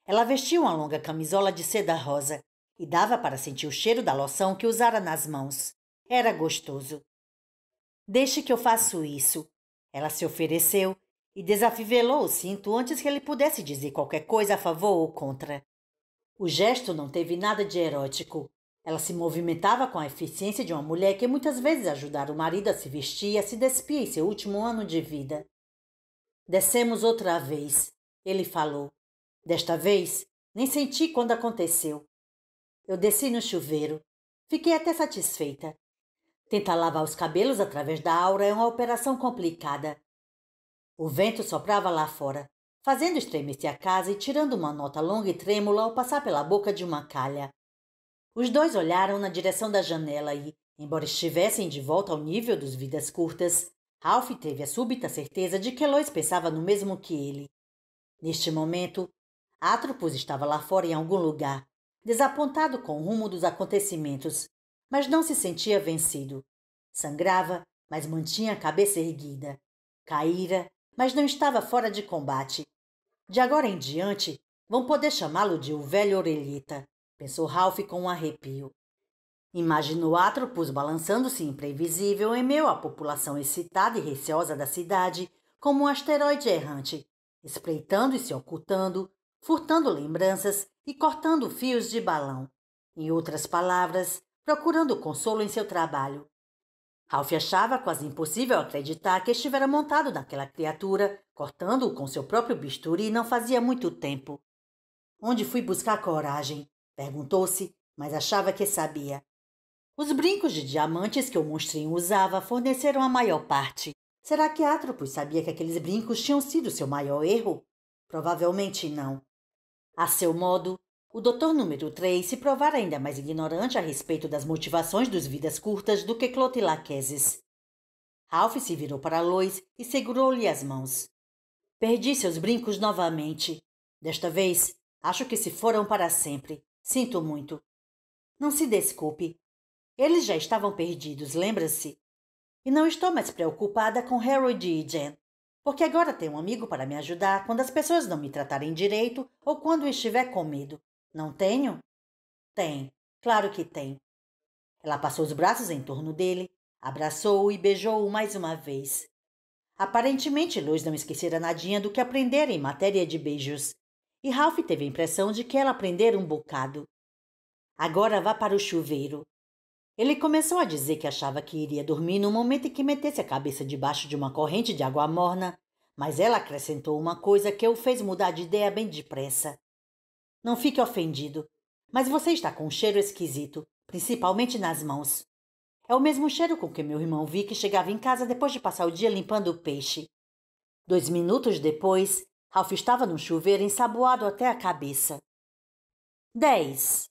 Ela vestia uma longa camisola de seda rosa, e dava para sentir o cheiro da loção que usara nas mãos. Era gostoso. Deixe que eu faço isso. Ela se ofereceu e desafivelou o cinto antes que ele pudesse dizer qualquer coisa a favor ou contra. O gesto não teve nada de erótico. Ela se movimentava com a eficiência de uma mulher que muitas vezes ajudara o marido a se vestir e a se despir em seu último ano de vida. Descemos outra vez, ele falou. Desta vez, nem senti quando aconteceu. Eu desci no chuveiro. Fiquei até satisfeita. Tentar lavar os cabelos através da aura é uma operação complicada. O vento soprava lá fora, fazendo estremecer a casa e tirando uma nota longa e trêmula ao passar pela boca de uma calha. Os dois olharam na direção da janela e, embora estivessem de volta ao nível dos vidas curtas, Ralph teve a súbita certeza de que Lois pensava no mesmo que ele. Neste momento, Atropos estava lá fora em algum lugar, desapontado com o rumo dos acontecimentos, mas não se sentia vencido. Sangrava, mas mantinha a cabeça erguida. Caíra, mas não estava fora de combate. De agora em diante, vão poder chamá-lo de o velho Orelhita, pensou Ralph com um arrepio. Imaginou Atropos balançando-se imprevisível em meio à população excitada e receosa da cidade, como um asteroide errante, espreitando e se ocultando, furtando lembranças e cortando fios de balão. Em outras palavras, procurando consolo em seu trabalho. Ralph achava quase impossível acreditar que estivera montado naquela criatura, cortando-o com seu próprio bisturi não fazia muito tempo. Onde fui buscar coragem? Perguntou-se, mas achava que sabia. Os brincos de diamantes que o monstrinho usava forneceram a maior parte. Será que Atropos sabia que aqueles brincos tinham sido seu maior erro? Provavelmente não. A seu modo, o Doutor número 3 se provara ainda mais ignorante a respeito das motivações dos vidas curtas do que Clotilde. Ralph se virou para Lois e segurou-lhe as mãos. Perdi seus brincos novamente. Desta vez, acho que se foram para sempre. Sinto muito. Não se desculpe. Eles já estavam perdidos, lembra-se? E não estou mais preocupada com Harold e Jen, porque agora tenho um amigo para me ajudar quando as pessoas não me tratarem direito ou quando estiver com medo. Não tenho? Tem, claro que tem. Ela passou os braços em torno dele, abraçou-o e beijou-o mais uma vez. Aparentemente, Lois não esquecera nadinha do que aprendera em matéria de beijos, e Ralph teve a impressão de que ela aprendera um bocado. Agora vá para o chuveiro. Ele começou a dizer que achava que iria dormir no momento em que metesse a cabeça debaixo de uma corrente de água morna, mas ela acrescentou uma coisa que o fez mudar de ideia bem depressa. Não fique ofendido, mas você está com um cheiro esquisito, principalmente nas mãos. É o mesmo cheiro com que meu irmão Vic chegava em casa depois de passar o dia limpando o peixe. 2 minutos depois, Ralph estava num chuveiro ensaboado até a cabeça. 10.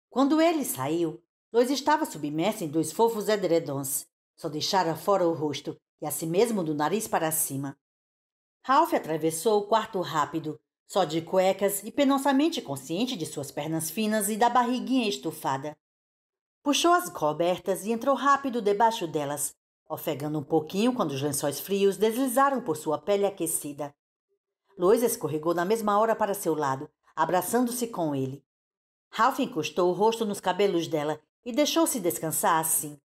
Quando ele saiu, Lois estava submersa em 2 fofos edredons. Só deixara fora o rosto e assim mesmo do nariz para cima. Ralph atravessou o quarto rápido, só de cuecas e penosamente consciente de suas pernas finas e da barriguinha estufada. Puxou as cobertas e entrou rápido debaixo delas, ofegando um pouquinho quando os lençóis frios deslizaram por sua pele aquecida. Lois escorregou na mesma hora para seu lado, abraçando-se com ele. Ralph encostou o rosto nos cabelos dela e deixou-se descansar assim.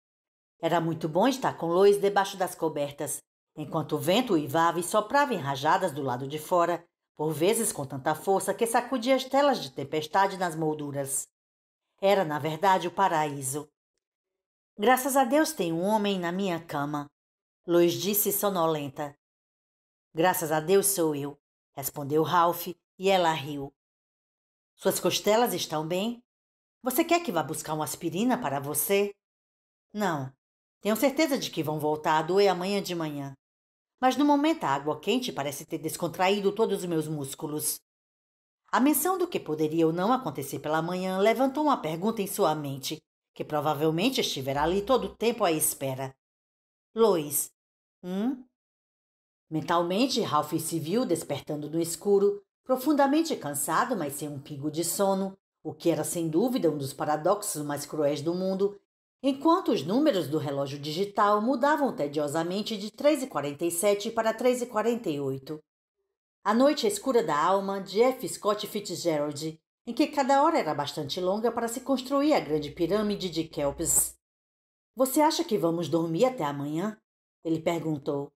Era muito bom estar com Lois debaixo das cobertas, enquanto o vento uivava e soprava em rajadas do lado de fora, por vezes com tanta força que sacudia as telas de tempestade nas molduras. Era, na verdade, o paraíso. Graças a Deus tenho um homem na minha cama, Lois disse sonolenta. Graças a Deus sou eu, respondeu Ralph, e ela riu. Suas costelas estão bem? Você quer que vá buscar uma aspirina para você? Não. Tenho certeza de que vão voltar a doer amanhã de manhã. Mas no momento a água quente parece ter descontraído todos os meus músculos. A menção do que poderia ou não acontecer pela manhã levantou uma pergunta em sua mente, que provavelmente estivera ali todo o tempo à espera. Lois. Mentalmente, Ralph se viu despertando no escuro, profundamente cansado, mas sem um pingo de sono, o que era sem dúvida um dos paradoxos mais cruéis do mundo, enquanto os números do relógio digital mudavam tediosamente de 3h47 para 3h48. A Noite Escura da Alma, de F. Scott Fitzgerald, em que cada hora era bastante longa para se construir a grande pirâmide de Kelps. Você acha que vamos dormir até amanhã? Ele perguntou.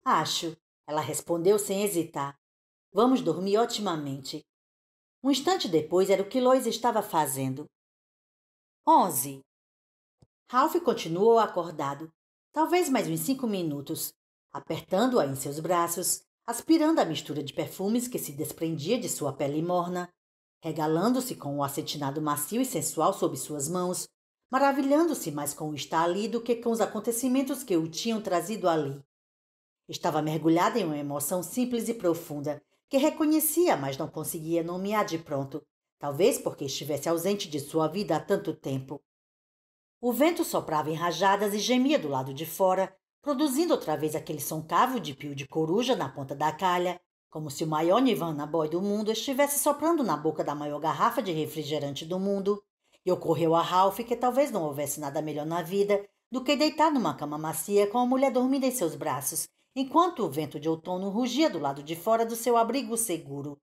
Acho, ela respondeu sem hesitar. Vamos dormir otimamente. Um instante depois era o que Lois estava fazendo. 11. Ralph continuou acordado, talvez mais uns 5 minutos, apertando-a em seus braços, aspirando a mistura de perfumes que se desprendia de sua pele morna, regalando-se com o acetinado macio e sensual sob suas mãos, maravilhando-se mais com o estar ali do que com os acontecimentos que o tinham trazido ali. Estava mergulhada em uma emoção simples e profunda, que reconhecia, mas não conseguia nomear de pronto, talvez porque estivesse ausente de sua vida há tanto tempo. O vento soprava em rajadas e gemia do lado de fora, produzindo outra vez aquele som cavo de pio de coruja na ponta da calha, como se o maior Nirvana Boy do mundo estivesse soprando na boca da maior garrafa de refrigerante do mundo, e ocorreu a Ralph que talvez não houvesse nada melhor na vida do que deitar numa cama macia com a mulher dormindo em seus braços, enquanto o vento de outono rugia do lado de fora do seu abrigo seguro.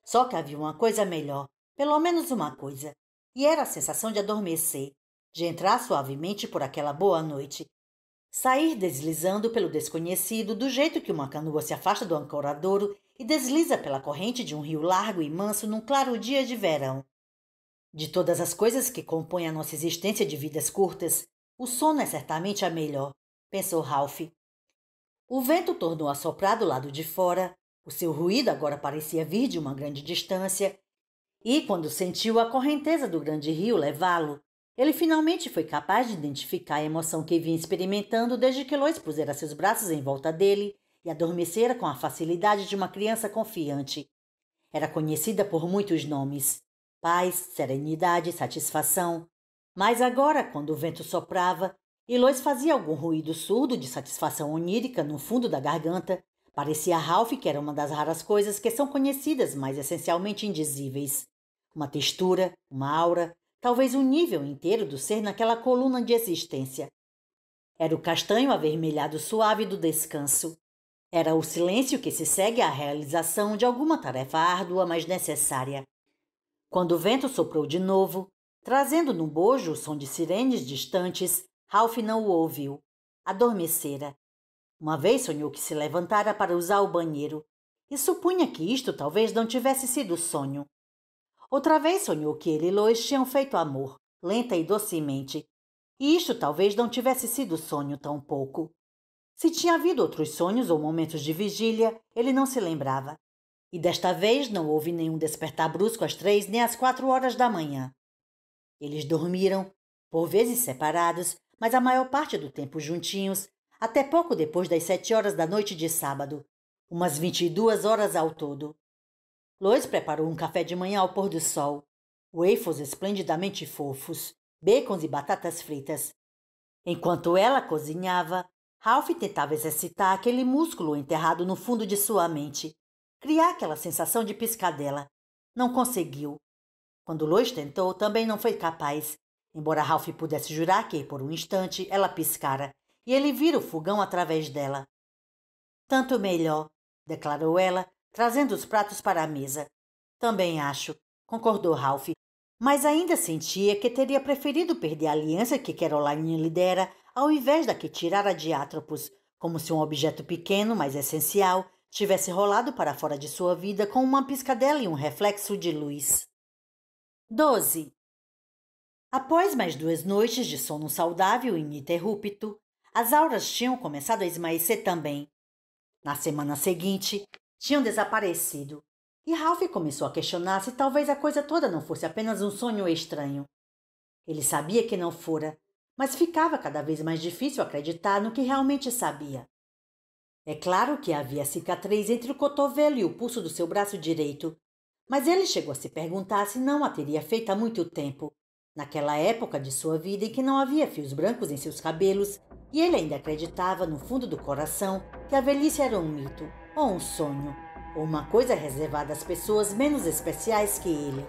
Só que havia uma coisa melhor, pelo menos uma coisa, e era a sensação de adormecer, de entrar suavemente por aquela boa noite. Sair deslizando pelo desconhecido do jeito que uma canoa se afasta do ancoradouro e desliza pela corrente de um rio largo e manso num claro dia de verão. De todas as coisas que compõem a nossa existência de vidas curtas, o sono é certamente a melhor, pensou Ralph. O vento tornou a soprar do lado de fora, o seu ruído agora parecia vir de uma grande distância, e quando sentiu a correnteza do grande rio levá-lo, ele finalmente foi capaz de identificar a emoção que vinha experimentando desde que Lois pusera seus braços em volta dele e adormecera com a facilidade de uma criança confiante. Era conhecida por muitos nomes: paz, serenidade, satisfação. Mas agora, quando o vento soprava e Lois fazia algum ruído surdo de satisfação onírica no fundo da garganta, parecia a Ralph que era uma das raras coisas que são conhecidas, mas essencialmente indizíveis. Uma textura, uma aura, talvez um nível inteiro do ser naquela coluna de existência. Era o castanho avermelhado suave do descanso. Era o silêncio que se segue à realização de alguma tarefa árdua, mas necessária. Quando o vento soprou de novo, trazendo no bojo o som de sirenes distantes, Ralph não o ouviu. Adormecera. Uma vez sonhou que se levantara para usar o banheiro, e supunha que isto talvez não tivesse sido sonho. Outra vez sonhou que ele e Lois tinham feito amor, lenta e docemente, e isto talvez não tivesse sido sonho tampouco. Se tinha havido outros sonhos ou momentos de vigília, ele não se lembrava. E desta vez não houve nenhum despertar brusco às 3 nem às 4 horas da manhã. Eles dormiram, por vezes separados, mas a maior parte do tempo juntinhos, até pouco depois das 7 horas da noite de sábado, umas 22 horas ao todo. Lois preparou um café de manhã ao pôr do sol, waffles esplendidamente fofos, bacons e batatas fritas. Enquanto ela cozinhava, Ralph tentava exercitar aquele músculo enterrado no fundo de sua mente, criar aquela sensação de piscadela. Não conseguiu. Quando Lois tentou, também não foi capaz, embora Ralph pudesse jurar que, por um instante, ela piscara, e ele vira o fogão através dela. Tanto melhor, declarou ela, trazendo os pratos para a mesa. Também acho, concordou Ralph, mas ainda sentia que teria preferido perder a aliança que Caroline lhe dera ao invés da que tirara de Atropos, como se um objeto pequeno, mas essencial, tivesse rolado para fora de sua vida com uma piscadela e um reflexo de luz. 12. Após mais 2 noites de sono saudável e ininterrupto, as auras tinham começado a esmaecer também. Na semana seguinte, tinham desaparecido, e Ralph começou a questionar se talvez a coisa toda não fosse apenas um sonho estranho. Ele sabia que não fora, mas ficava cada vez mais difícil acreditar no que realmente sabia. É claro que havia cicatriz entre o cotovelo e o pulso do seu braço direito, mas ele chegou a se perguntar se não a teria feito há muito tempo, naquela época de sua vida em que não havia fios brancos em seus cabelos, e ele ainda acreditava no fundo do coração que a velhice era um mito, ou um sonho, ou uma coisa reservada às pessoas menos especiais que ele.